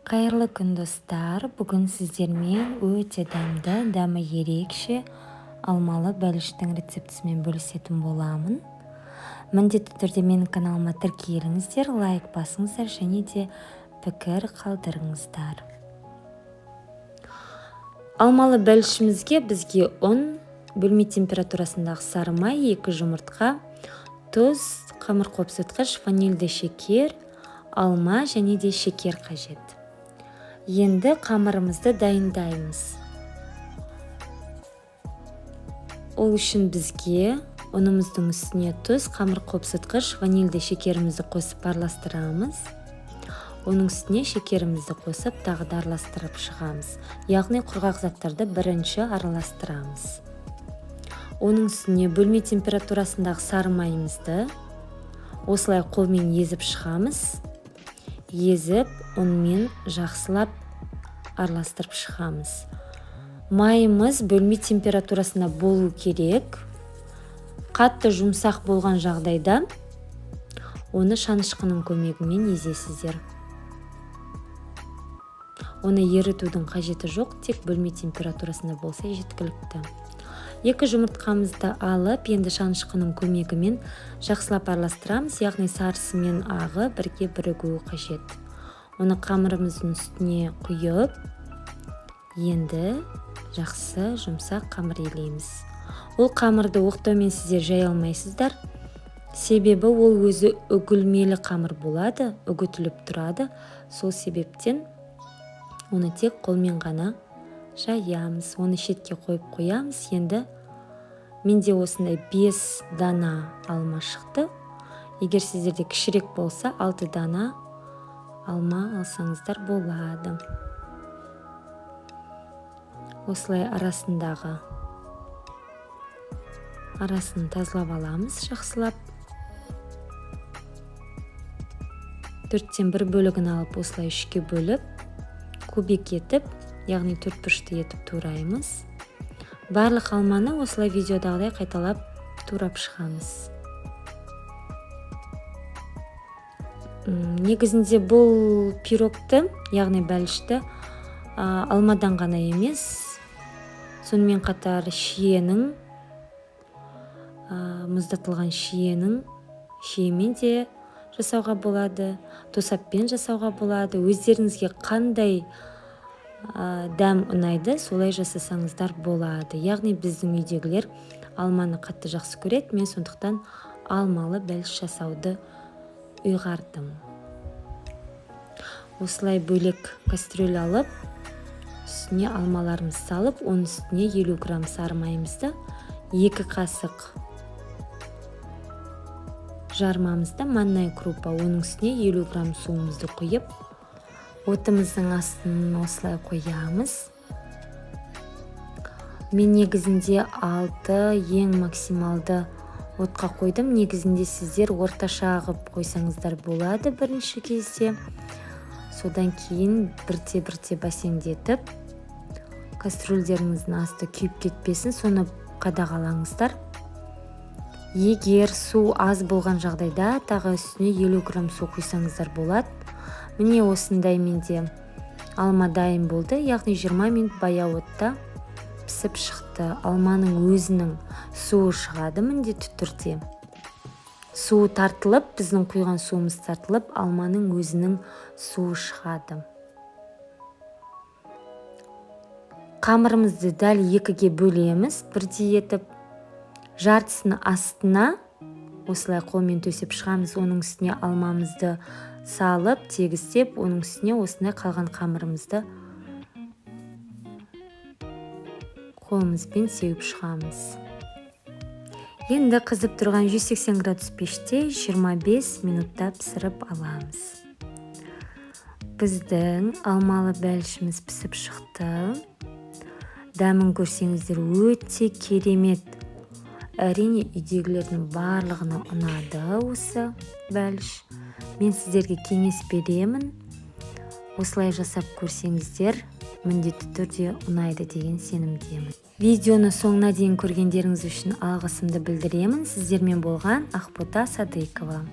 Қайырлы күн достар, бүгін сіздермен өте дәмі ерекше алмалы бәліштің рецептісімен бөлісетін боламын. Міндетті түрде менің каналыма тіркеліңіздер, лайк басыңыздар және де пікір қалдырыңыздар. Алмалы бәлішімізге бізге ұн, бөлме температурасындағы сары май, 2 жұмыртқа, тұз, қамыр қопсытқыш, ванильді шекер, алма және де шекер қажет. Енді қамырымызды дайындаймыз. Ол үшін бізге ұнымыздың үстіне тұз, қамыр қопсытқыш, ванильді шекерімізді қосып араластырамыз. Оның үстіне шекерімізді қосып тағы да араластырып шығамыз. Яғни құрғақ заттарды бірінші араластырамыз. Оның үстіне бөлме температурасындағы сары майымызды осылай қолмен езіп шығамыз. Езіп, онымен жақсылап араластырып шығамыз. Майымыз бөлме температурасында болу керек. Қатты жұмсақ болған жағдайда оны шанышқының көмегімен езесіздер. Оны ерітудің қажеті жоқ, тек бөлме температурасында болса жеткілікті. 2 жұмыртқамызды алып, енді шанышқының көмегімен жақсылап араластырамыз, яғни сарысы мен ағы бірге бірігуі қажет. Оны қамырымыздың үстіне құйып, енді жақсы жұмсақ қамыр елейміз. Ол қамырды оқтаумен сіздер жай алмайсыздар, себебі ол өзі үгілмелі қамыр болады, үгітіліп тұрады. Сол себептен оны тек қолмен ғана жаямыз. Оны шетке қойып қоямыз. Енді менде осындай 5 дана алма шықты. Егер сіздерде кішірек болса 6 дана алма алсаңыздар болады. Осылай арасын тазалап аламыз жақсылап. 4-тен 1 бөлігін алып осылай 3-ке бөліп, кубик етіп, яғни 4 бұрышты етіп тураймыз. Барлық алманы осылай видеодағыдай қайталап турап шығамыз. Негізінде бұл пирогты, яғни бәлішті алмадан ғана емес, сонымен қатар мұздатылған шиемен де жасауға болады, тосаппен жасауға болады. Өздеріңізге қандай дәм ұнайды, солай жасасаңыздар болады. Яғни біздің үйдегілер алманы қатты жақсы көреді, мен сондықтан алмалы бәліш жасауды ұйғардым. Осылай бөлек кастрюль алып, үстіне алмаларымыз салып, оның үстіне 50 грамм сары майымызды, 2 қасық жармамызды, маннай крупа, оның үстіне 50 грамм суымызды құйып, отымыздың астын осылай қоямыз. Мен негізінде 6 ең максималды отқа қойдым. Негізінде сіздер орташа ағып қойсаңыздар болады бірінші кезде. Содан кейін бірте бәсеңдетіп, кастрюльдеріңіздің асты күйіп кетпесін, соны қадағалаңыздар. Егер су аз болған жағдайда тағы үстіне 50 грамм су құйсаңыздар болады. Міне осындай менде алма дайын болды, яғни 20 минут баяу отта пісіп шықты. Алманың өзінің суы шығады міндетті түрде. Суы тартылып, біздің құйған суымыз тартылып, алманың өзінің суы шығады. Қамырымызды дәл 2-ге бөлеміз, бірдей етіп, жартысының астына осылай қолмен төсеп шығамыз. Оның үстіне алмамызды салып, тегістеп, оның үстіне осындай қалған қамырымызды қолымызбен сеуіп шығамыз. Енді қызып тұрған 180 градус пеште 25 минутта пісіріп аламыз. Біздің алмалы бәлішіміз пісіп шықты. Дәмін көрсеңіздер өте керемет. Әрине үйдегілердің барлығына ұнады осы бәліш. Мен сіздерге кеңес беремін. Осылай жасап көрсеңіздер, міндетті түрде ұнайды деген сенімдемін. Видеоны соңына дейін көргендеріңіз үшін алғысымды білдіремін. Сіздермен болған Ақбота Садыкова.